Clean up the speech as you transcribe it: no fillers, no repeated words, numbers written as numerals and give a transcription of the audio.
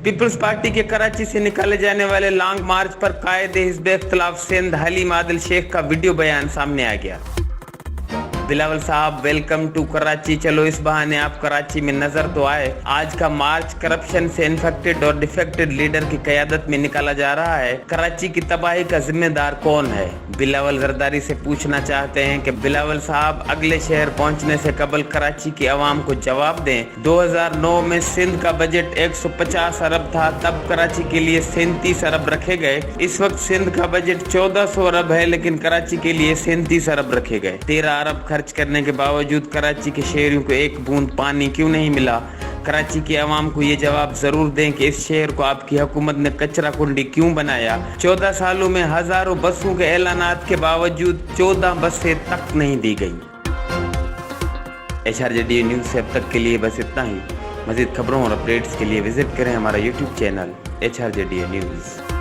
Peoples party के कराची से निकाले जाने वाले लॉन्ग मार्च पर कायदे हिज़्ब इख्तिलाफ सिंध हलीम आदिल शेख का वीडियो बयान सामने आ गया। बिलावल साहब वेलकम टू कराची। चलो इस बहाने आप कराची में नजर तो आए। आज का मार्च करप्शन से इन्फेक्टेड और डिफेक्टेड लीडर की क़यादत में निकाला जा रहा है। कराची की तबाही का जिम्मेदार कौन है? बिलावल जरदारी से पूछना चाहते हैं कि बिलावल साहब अगले शहर पहुंचने से कबल कराची की आवाम को जवाब दें। 2009 में सिंध का बजट 150 अरब था, तब कराची के लिए 37 अरब रखे गए। इस वक्त सिंध का बजट 1400 अरब है, लेकिन कराची के लिए 37 अरब रखे गए। 13 अरब खर्च करने के बावजूद कराची के शहरियों को एक बूंद पानी क्यों नहीं मिला? कराची की आवाम को ये जवाब जरूर दें कि इस शहर को आपकी हुकूमत ने कचरा कुंडी क्यों बनाया। 14 सालों में हजारों बसों के ऐलानात के बावजूद 14 बसें तक नहीं दी गई। HRJDA न्यूज़ से अब तक के लिए बस इतना ही। मज़ीद खबरों और अपडेट्स के लिए विजिट करें हमारा YouTube चैनल HRJDA न्यूज़।